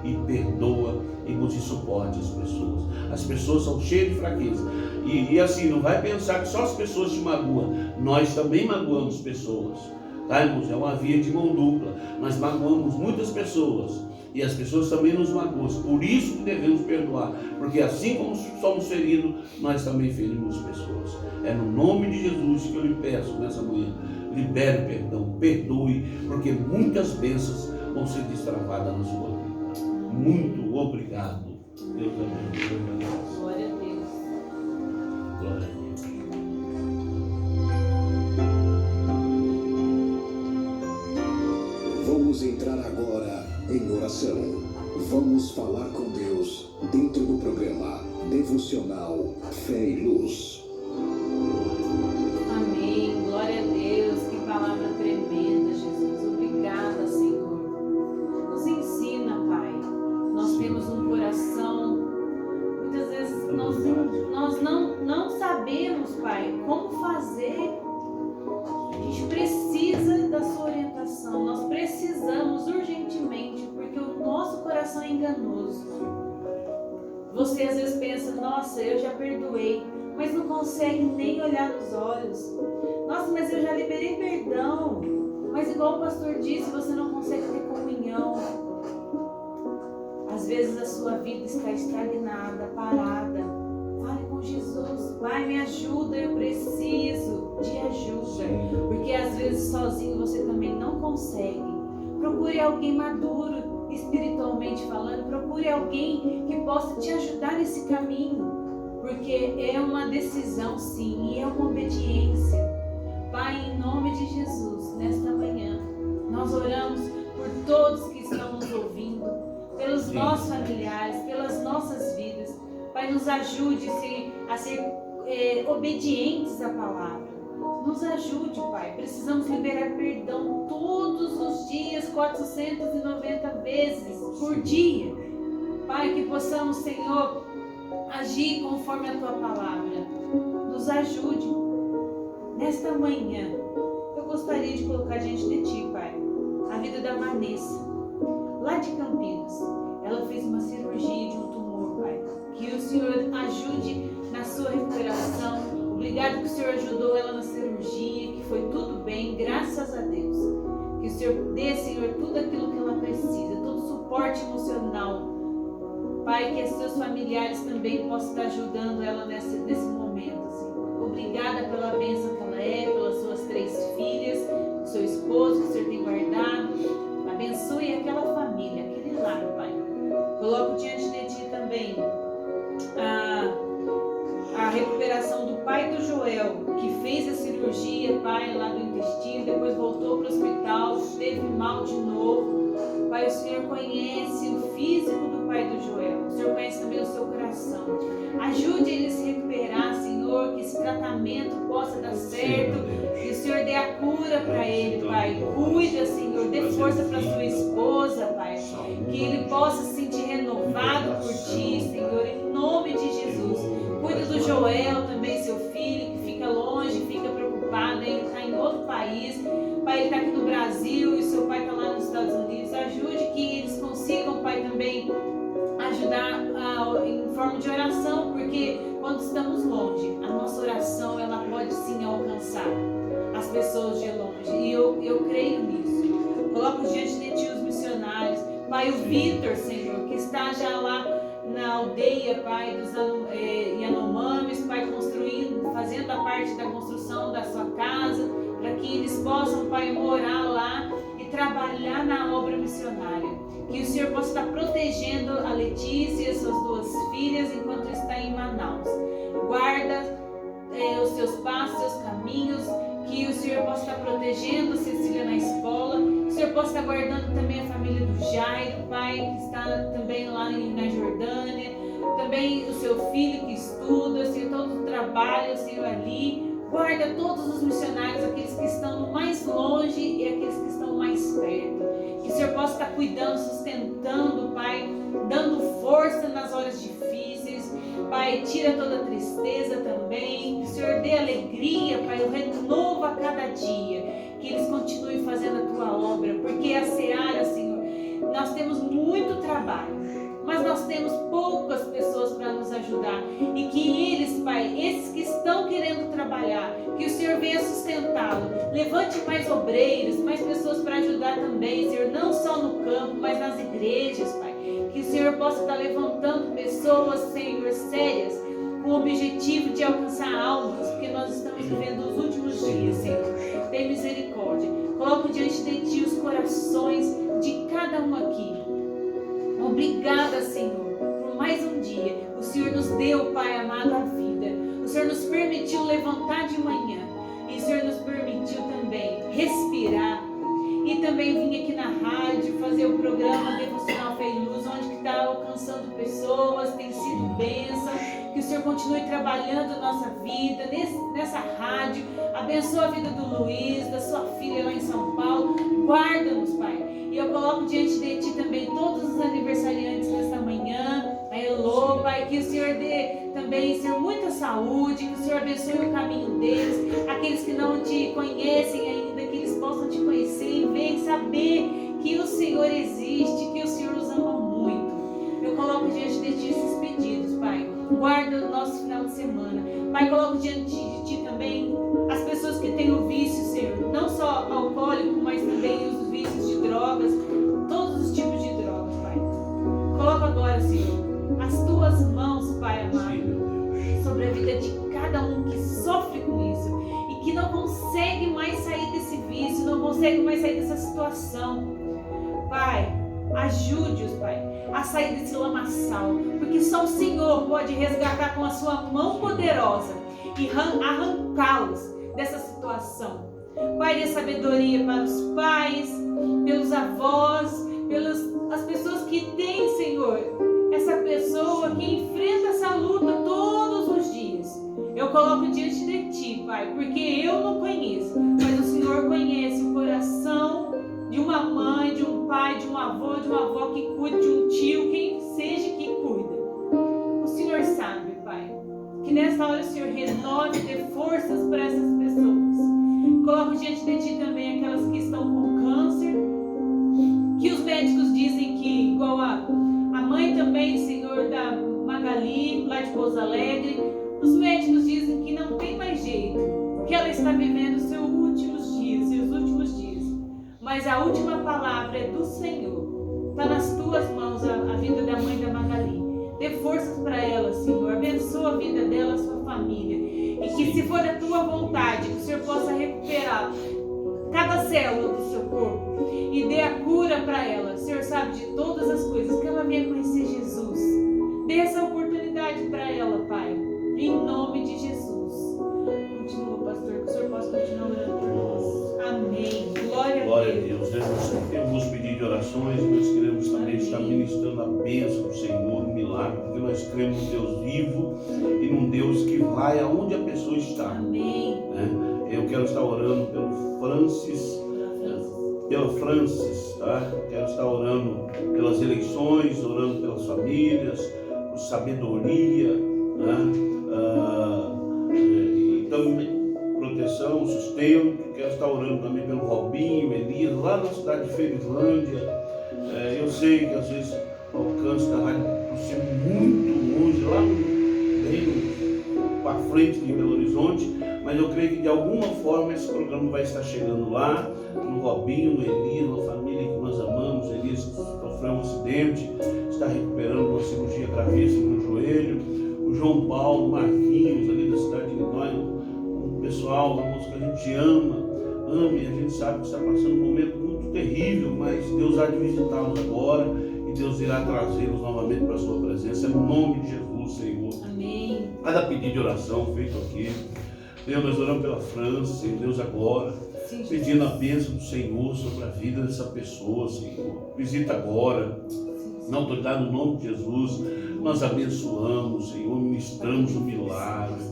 e perdoa e nos suporte as pessoas. As pessoas são cheias de fraqueza. E assim, não vai pensar que só as pessoas te magoam. Nós também magoamos pessoas. Tá, irmãos? É uma via de mão dupla. Nós magoamos muitas pessoas. E as pessoas também nos magoam. Por isso que devemos perdoar. Porque assim como somos feridos, nós também ferimos pessoas. É no nome de Jesus que eu lhe peço nessa manhã. Libere o perdão, perdoe, porque muitas bênçãos vão ser destravadas na sua vida. Muito obrigado. Deus abençoe. Glória a Deus. Glória a Deus. Vamos entrar agora em oração. Vamos falar com Deus dentro do programa Devocional Fé e Luz. Amém. Glória a Deus. Que palavra tremenda, Jesus. Obrigada, Senhor. Nos ensina, Pai. Nós temos um coração. Muitas vezes nós não sabemos, Pai, como fazer. A gente precisa da sua orientação. Nós precisamos urgentemente, porque o nosso coração é enganoso. Você às vezes pensa, nossa, eu já perdoei, mas não consegue nem olhar nos olhos. Nossa, mas eu já liberei perdão, mas igual o pastor disse, você não consegue ter comunhão. Às vezes a sua vida está estagnada, parada. Fale com Jesus. Pai, me ajuda, eu preciso de ajuda. Porque às vezes sozinho você também não consegue. Procure alguém maduro, espiritualmente falando. Procure alguém que possa te ajudar nesse caminho. Porque é uma decisão, sim, e é uma obediência. Pai, em nome de Jesus, nesta manhã, nós oramos por todos que estão nos ouvindo, pelos nossos familiares, pelas nossas vidas. Pai, nos ajude a ser obedientes à palavra. Nos ajude, Pai. Precisamos liberar perdão todos os dias, 490 vezes por dia. Pai, que possamos, Senhor, agir conforme a Tua palavra. Nos ajude. Nesta manhã, eu gostaria de colocar diante de Ti, Pai, a vida da Vanessa, lá de Campinas. Ela fez uma cirurgia de um tumor, Pai. Que o Senhor ajude na sua recuperação. Obrigado que o Senhor ajudou ela na cirurgia, que foi tudo bem, graças a Deus. Que o Senhor dê, Senhor, tudo aquilo que ela precisa, todo o suporte emocional. Pai, que os seus familiares também possam estar ajudando ela nesse momento, Senhor. Obrigada pela bênção que ela é, pelas suas 3 filhas, seu esposo que o Senhor tem guardado. Abençoe aquela família, aquele lar, Pai. Coloco diante de Ti também a recuperação do pai do Joel, que fez a cirurgia, Pai, lá do intestino, depois voltou para o hospital, teve mal de novo. Pai, o Senhor conhece o físico do pai do Joel, o Senhor conhece também o seu coração. Ajude ele a se recuperar, Senhor, que esse tratamento possa dar certo, que o Senhor dê a cura para ele, Pai. Cuida, Senhor. Dê força para sua esposa, Pai. Que ele possa se sentir renovado por Ti, Senhor, em nome de Jesus. Cuida do Joel também, seu filho, que fica longe, fica preocupado, ele está em outro país. Pai, ele está aqui no Brasil e seu pai está lá nos Estados Unidos. Ajude que eles consigam, Pai, também ajudar em forma de oração, porque quando estamos longe, a nossa oração ela pode sim alcançar as pessoas de longe, e eu creio nisso. Coloco diante de Ti os missionários, Pai, o Vitor, Senhor, que está já lá na aldeia, Pai, dos Yanomamis, Pai, construindo, fazendo a parte da construção da sua casa, para que eles possam, Pai, morar lá e trabalhar na obra missionária. Que o Senhor possa estar protegendo a Letícia e as suas duas filhas enquanto está em Manaus. Guarda os seus passos, seus caminhos. Que o Senhor possa estar protegendo a Cecília na escola. Que o Senhor possa estar guardando também a família do Jairo, Pai, que está também lá na Jordânia. Também o seu filho que estuda, Senhor, todo o trabalho, Senhor, ali. Guarda todos os missionários, aqueles que estão mais longe e aqueles que estão mais perto. Que o Senhor possa estar cuidando, sustentando, Pai, dando força nas horas difíceis. Pai, tira toda a tristeza também. Que o Senhor dê alegria, Pai, o renovo a cada dia. Que eles continuem fazendo a Tua obra, porque a seara, Senhor, nós temos muito trabalho, mas nós temos poucas pessoas para nos ajudar. E que eles, Pai, esses que estão querendo trabalhar, que o Senhor venha sustentá-lo. Levante mais obreiros, mais pessoas para ajudar também, Senhor, não só no campo, mas nas igrejas, Pai. Que o Senhor possa estar levantando pessoas, Senhor, sérias, com o objetivo de alcançar almas, porque nós estamos vivendo os últimos dias, Senhor. Tem misericórdia. Coloco diante de Ti os corações de cada um aqui. Obrigada, Senhor, por mais um dia. O Senhor nos deu, Pai amado, a vida. O Senhor nos permitiu levantar de manhã. E o Senhor nos permitiu também respirar. E também vim aqui na rádio fazer o programa Devocional Fé e Luz, onde está alcançando pessoas, tem sido bênção. Que o Senhor continue trabalhando a nossa vida nessa rádio. Abençoa a vida do Luiz, da sua filha lá em São Paulo. Guarda-nos, Pai. E eu coloco diante de Ti também todos os aniversariantes nesta manhã. A Elô, Pai, que o Senhor dê também, Senhor, muita saúde. Que o Senhor abençoe o caminho deles. Aqueles que não Te conhecem ainda, que eles possam Te conhecer e ver, saber que o Senhor existe, que o Senhor os ama muito. Eu coloco diante de Ti esses pedidos, Pai. Guarda o nosso final de semana. Pai, coloco diante de Ti também as pessoas que têm o vício, Senhor, não só alcoólico, mas também os vícios de drogas, todos os tipos de drogas, Pai. Coloco agora, Senhor, as Tuas mãos, Pai amado, sobre a vida de cada um que sofre com isso e que não consegue mais sair desse vício, não consegue mais sair dessa situação. Pai, ajude-os, Pai, a sair desse lamaçal, porque só o Senhor pode resgatar com a Sua mão poderosa e arrancá-los dessa situação. Pai, dê sabedoria para os pais, pelos avós, pelas as pessoas que têm, Senhor, essa pessoa que enfrenta essa luta todos os dias. Eu coloco diante de Ti, Pai, porque eu não conheço, mas o Senhor conhece o coração de uma mãe, de um pai, de um avô, de uma avó que cuida, de um tio, quem seja que cuida. O Senhor sabe, Pai, que nessa hora o Senhor renove e dê forças para essas pessoas. Coloco diante de Ti também aquelas que estão com câncer, que os médicos dizem que, igual a mãe também, Senhor, da Magali, lá de Pouso Alegre, os médicos dizem que não tem mais jeito, que ela está vivendo seus últimos dias. Mas a última palavra é do Senhor. Está nas Tuas mãos a vida da mãe da Magali. Dê forças para ela, Senhor. Abençoa a vida dela, a sua família. E que, se for a Tua vontade, que o Senhor possa recuperar cada célula do seu corpo e dê a cura para ela. O Senhor sabe de todas as coisas, que ela venha conhecer Jesus. Dê essa oportunidade para ela, Pai, em nome de Jesus. Continua, pastor, que o Senhor possa continuar orando por nós. Amém. Glória a Deus. Nós temos pedido de orações, nós queremos também estar ministrando a bênção do Senhor, o milagre, porque nós nós cremos num Deus vivo e num Deus que vai aonde a pessoa está. Amém. Né? Eu quero estar orando pela Francis, tá? Quero estar orando pelas eleições, orando pelas famílias, por sabedoria, né? E também proteção, sustento. Quero estar orando também pelo Robinho, Elias, lá na cidade de Ferizlândia. Eu sei que às vezes o alcance da rádio por ser muito longe, lá bem para frente de Belo Horizonte, mas eu creio que de alguma forma esse programa vai estar chegando lá, no Robinho, no Elias, na família que nós amamos. Elias sofreu um acidente, está recuperando uma cirurgia gravíssima no joelho. O João Paulo, Marquinhos, ali da cidade de Illinois, um pessoal, irmãos, que a gente ama e a gente sabe que está passando um momento muito terrível, mas Deus há de visitá-los agora e Deus irá trazê-los novamente para a sua presença, no nome de Jesus, Senhor. Amém. Cada pedido de oração feito aqui, Deus, nós oramos pela França, Senhor Deus, agora, Sim, pedindo a bênção do Senhor sobre a vida dessa pessoa, Senhor. Visita agora, na autoridade do nome de Jesus, nós abençoamos, Senhor, ministramos o milagre,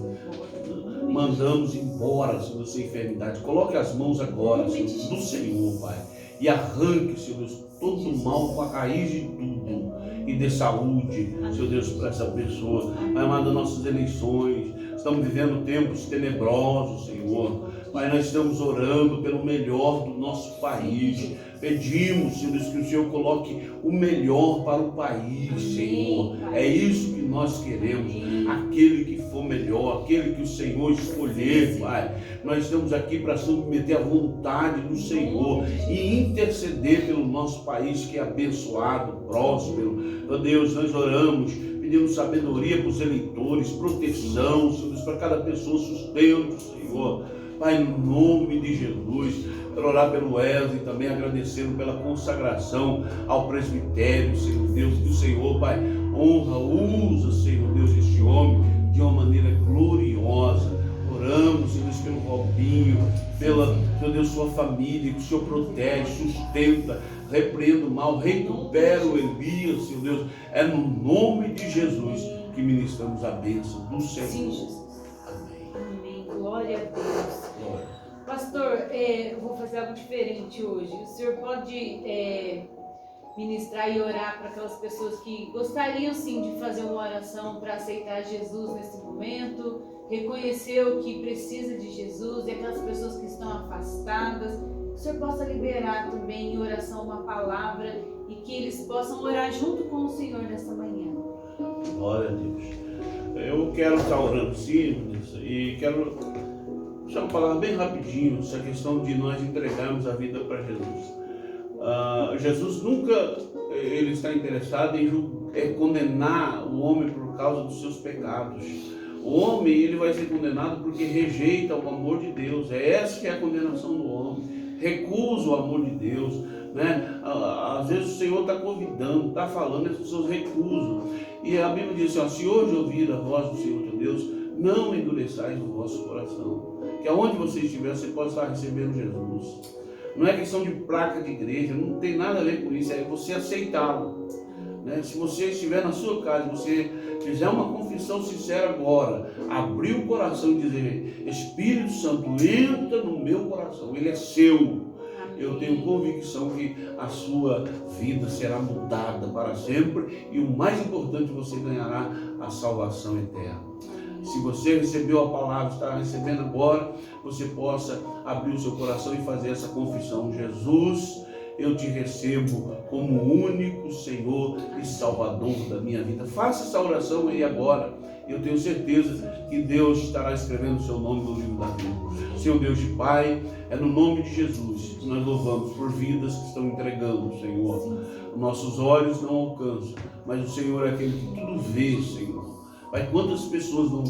mandamos embora, Senhor, essa enfermidade. Coloque as mãos agora, Senhor, do Senhor, Pai, e arranque, Senhor Deus, todo o mal com a raiz de tudo, e dê saúde, Senhor Deus, para essa pessoa. Pai amado, nossas eleições, estamos vivendo tempos tenebrosos, Senhor. Pai, nós estamos orando pelo melhor do nosso país. Pedimos, Senhor Deus, que o Senhor coloque o melhor para o país, Senhor. É isso que nós queremos. Aquele que for melhor, aquele que o Senhor escolher, Pai. Nós estamos aqui para submeter à vontade do Senhor e interceder pelo nosso país, que é abençoado, próspero. Ó Deus, nós oramos, pedimos sabedoria para os eleitores, proteção, Senhor Deus, para cada pessoa, sustento, Senhor. Pai, no nome de Jesus, quero orar pelo Wesley, também agradecendo pela consagração ao presbitério, Senhor Deus, que o Senhor, Pai, honra, usa, Senhor Deus, este homem de uma maneira gloriosa. Oramos, Senhor Deus, pelo Robinho, pela, Senhor Deus, sua família, que o Senhor protege, sustenta, repreenda o mal, recupera o Elias, Senhor Deus. É no nome de Jesus que ministramos a bênção do Senhor. Sim, Jesus. Amém. Glória a Deus. Glória. Pastor, eu vou fazer algo diferente hoje. O senhor pode ministrar e orar para aquelas pessoas que gostariam sim de fazer uma oração para aceitar Jesus nesse momento, reconhecer o que precisa de Jesus, e aquelas pessoas que estão afastadas, que o senhor possa liberar também em oração uma palavra e que eles possam orar junto com o Senhor nessa manhã. Glória a Deus. Eu quero estar orando sim, e quero deixar uma palavra bem rapidinho, essa questão de nós entregarmos a vida para Jesus. Jesus nunca ele está interessado em condenar o homem por causa dos seus pecados. O homem ele vai ser condenado porque rejeita o amor de Deus. Essa que é a condenação do homem. Recusa o amor de Deus, né? Às vezes o Senhor está convidando, está falando, as pessoas recusam. E a Bíblia diz assim, se hoje ouvir a voz do Senhor teu Deus, não endureçais o vosso coração. Que aonde você estiver, você pode estar recebendo Jesus. Não é questão de placa de igreja, não tem nada a ver com isso, é você aceitá-lo. Né? Se você estiver na sua casa, você fizer uma confissão sincera agora, abrir o coração e dizer, Espírito Santo, entra no meu coração, ele é seu. Eu tenho convicção que a sua vida será mudada para sempre e o mais importante, você ganhará a salvação eterna. Se você recebeu a palavra, está recebendo agora, você possa abrir o seu coração e fazer essa confissão. Jesus, eu te recebo como o único Senhor e Salvador da minha vida. Faça essa oração aí agora. Eu tenho certeza que Deus estará escrevendo o seu nome no livro da vida. Senhor Deus de Pai, é no nome de Jesus que nós louvamos por vidas que estão entregando, Senhor. Nossos olhos não alcançam, mas o Senhor é aquele que tudo vê, Senhor. Pai, quantas pessoas não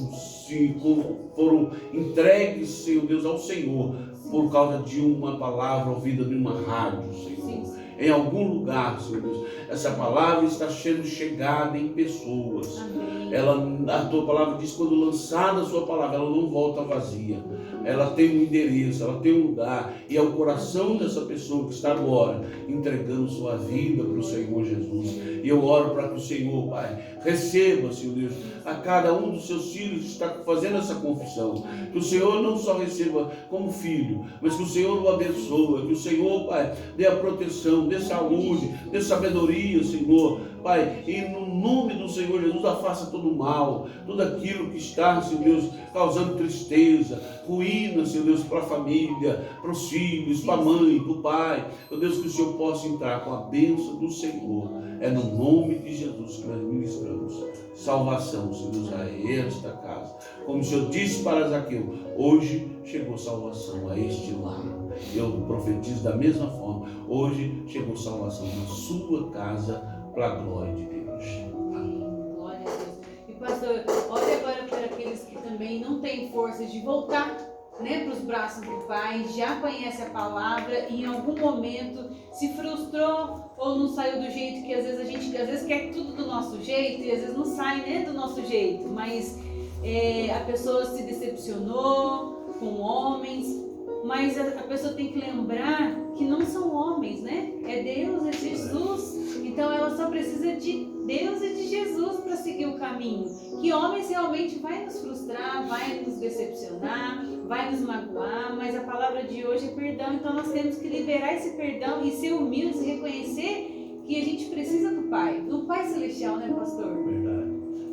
foram entregues, Senhor Deus, ao Senhor por causa de uma palavra ouvida de uma rádio, Senhor. em algum lugar, Senhor Deus, essa palavra está sendo chegada em pessoas. A tua palavra diz, quando lançada a sua palavra, ela não volta vazia. Ela tem um endereço, ela tem um lugar, e é o coração dessa pessoa que está agora entregando sua vida para o Senhor Jesus. E eu oro para que o Senhor, Pai, receba, Senhor Deus, a cada um dos seus filhos que está fazendo essa confissão. Que o Senhor não só receba como filho, mas que o Senhor o abençoe, que o Senhor, Pai, dê a proteção, dê saúde, dê sabedoria, Senhor, Pai, e no nome do Senhor Jesus, afasta todo o mal, tudo aquilo que está, Senhor Deus, causando tristeza, ruína, Senhor Deus, para a família, para os filhos, para a mãe, para o pai. Meu Deus, que o Senhor possa entrar com a bênção do Senhor. É no nome de Jesus que nós ministramos salvação, Senhor Deus, a esta casa. Como o Senhor disse para Zaqueu, hoje chegou salvação a este lar. Eu profetizo da mesma forma, hoje chegou salvação na sua casa, para a glória de Deus. Amém. Glória a Deus. E pastor, olha agora para aqueles que também não têm forças de voltar, né, para os braços do Pai, já conhece a palavra e em algum momento se frustrou ou não saiu do jeito que às vezes a gente quer tudo do nosso jeito e às vezes não sai, né, do nosso jeito, mas a pessoa se decepcionou com homens, mas a pessoa tem que lembrar que não são homens, né? É Deus, é Jesus. Então ela só precisa de Deus e de Jesus para seguir o caminho. Que homens realmente vai nos frustrar, vai nos decepcionar, vai nos magoar, mas a palavra de hoje é perdão. Então nós temos que liberar esse perdão e ser humildes e reconhecer que a gente precisa do Pai Celestial, né, pastor?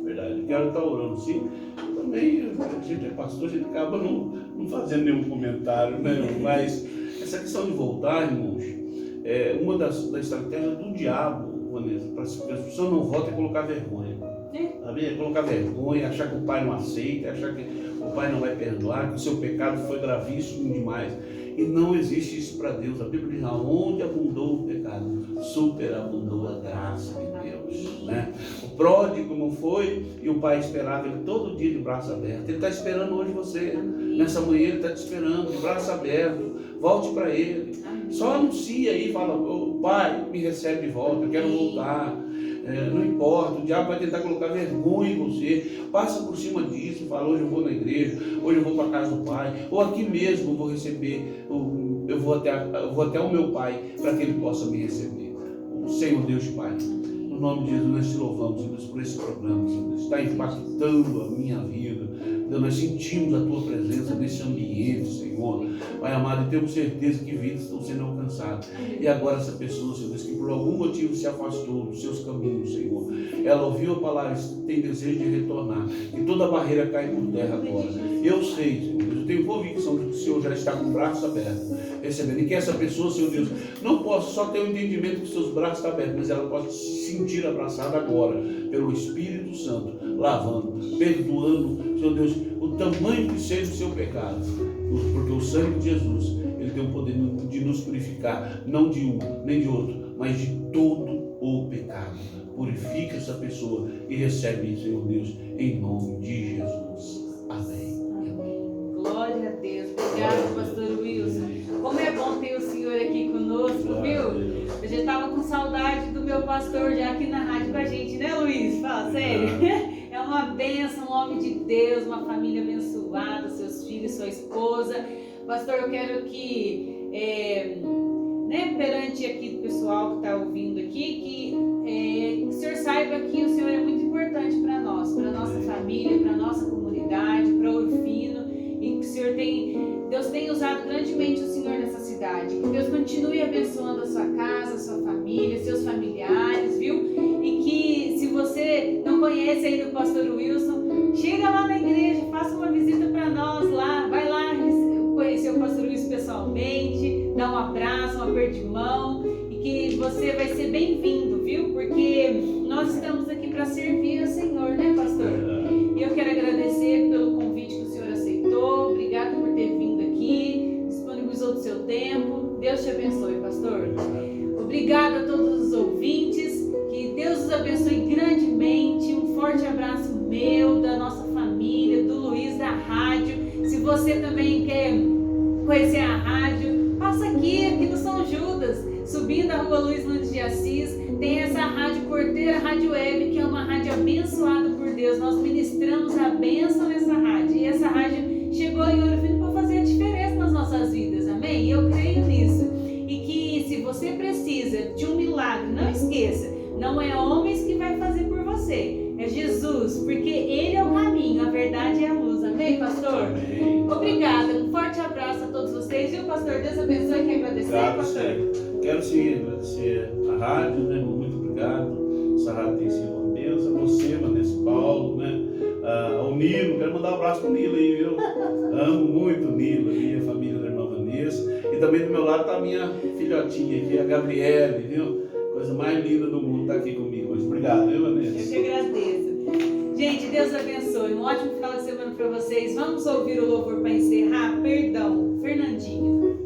Verdade. Quero estar orando sim. Também a gente é pastor, a gente acaba não fazendo nenhum comentário, né? Mas essa questão de voltar, irmãos, é uma das estratégias do diabo, Vanessa, para que as pessoas não voltem, é colocar vergonha. Sabe? É colocar vergonha, achar que o pai não aceita, achar que o pai não vai perdoar, que o seu pecado foi gravíssimo demais. E não existe isso para Deus. A Bíblia diz, aonde abundou o pecado, superabundou a graça de Deus, né? O pródigo não foi e o pai esperava ele todo dia de braço aberto. Ele está esperando hoje você. Nessa manhã ele está te esperando de braço aberto. Volte para ele. Só anuncia aí, fala, pai, me recebe de volta, eu quero voltar. Não importa, o diabo vai tentar colocar vergonha em você. Passa por cima disso, fala, hoje eu vou na igreja, hoje eu vou para a casa do pai, ou aqui mesmo eu vou receber, eu vou até o meu pai para que ele possa me receber. O Senhor Deus Pai, no nome de Jesus nós te louvamos, Deus, por esse programa, Senhor, está impactando a minha vida. Deus, nós sentimos a tua presença nesse ambiente, Senhor. Pai amado, e temos certeza que vidas estão sendo alcançadas. E agora essa pessoa, Senhor Deus, que por algum motivo se afastou dos seus caminhos, Senhor, ela ouviu a palavra e tem desejo de retornar. E toda a barreira cai por terra agora. Eu sei, Senhor Deus, eu tenho convicção de que o Senhor já está com o braço aberto, recebendo. E que essa pessoa, Senhor Deus, não possa só ter o entendimento que os seus braços estão abertos, mas ela pode se sentir abraçada agora pelo Espírito Santo, lavando, perdoando, Senhor Deus, o tamanho que seja o seu pecado, porque o sangue de Jesus, ele tem o poder de nos purificar, não de um nem de outro, mas de todo o pecado. Purifica essa pessoa e recebe, Senhor Deus, em nome de Jesus. Amém. Glória a Deus. Obrigado, pastor Wilson. Como é bom ter o Senhor aqui conosco, viu? Eu já estava com saudade do meu pastor já aqui na rádio com a gente, né, Luiz? Fala sério. É uma bênção, um homem de Deus, uma família abençoada, seus filhos, sua esposa. Pastor, eu quero que, perante aqui o pessoal que está ouvindo aqui, que o Senhor saiba que o Senhor é muito importante para nós, para a nossa família, para a nossa comunidade, para o orfino, e que Deus tem usado grandemente o Senhor nessa cidade. Que Deus continue abençoando a sua casa, a sua família, seus familiares, viu? E que se você não conhece ainda o pastor Wilson, chega lá na igreja, faça uma visita para nós lá, vai lá conhecer o pastor Wilson pessoalmente, dá um abraço, um aperto de mão, e que você vai ser bem-vindo, viu? Porque nós estamos aqui para servir ao Senhor, né, pastor? E eu quero agradecer pelo convite que o Senhor aceitou, obrigado por ter vindo aqui, disponibilizou do seu tempo. Deus te abençoe, pastor. Obrigado a todos os ouvintes, que Deus os abençoe grandemente. Um forte abraço meu, da nossa família, do Luiz da rádio. Se você também quer conhecer a rádio, passa aqui no São Judas. subindo a Rua Luiz Nunes de Assis, tem essa rádio Porteira Rádio Web, que é uma rádio abençoada por Deus. Nós ministramos a bênção nessa rádio, e essa rádio chegou em Ouro Fino para fazer a diferença nas nossas vidas, amém? E eu creio nisso. E que se você precisa de um milagre, não esqueça, não é homens que vai fazer por você, é Jesus, porque Ele é o caminho, a verdade e a luz, amém, pastor? Amém. Obrigada, um forte abraço a todos vocês, viu, pastor? Deus abençoe. Quer agradecer, Obrigado, pastor? Quero sim agradecer a rádio, né? Muito obrigado. Essa rádio tem sido uma bênção. Você, Vanessa Paulo, né? Ao Nilo, quero mandar um abraço pro Nilo aí, viu? Amo muito o Nilo, a família da irmã Vanessa. E também do meu lado tá a minha filhotinha aqui, a Gabriele, viu? Coisa mais linda do mundo tá aqui comigo hoje. Obrigado, viu, Vanessa? Eu que agradeço. Gente, Deus abençoe. Um ótimo final de semana para vocês. Vamos ouvir o louvor para encerrar? Perdão, Fernandinho.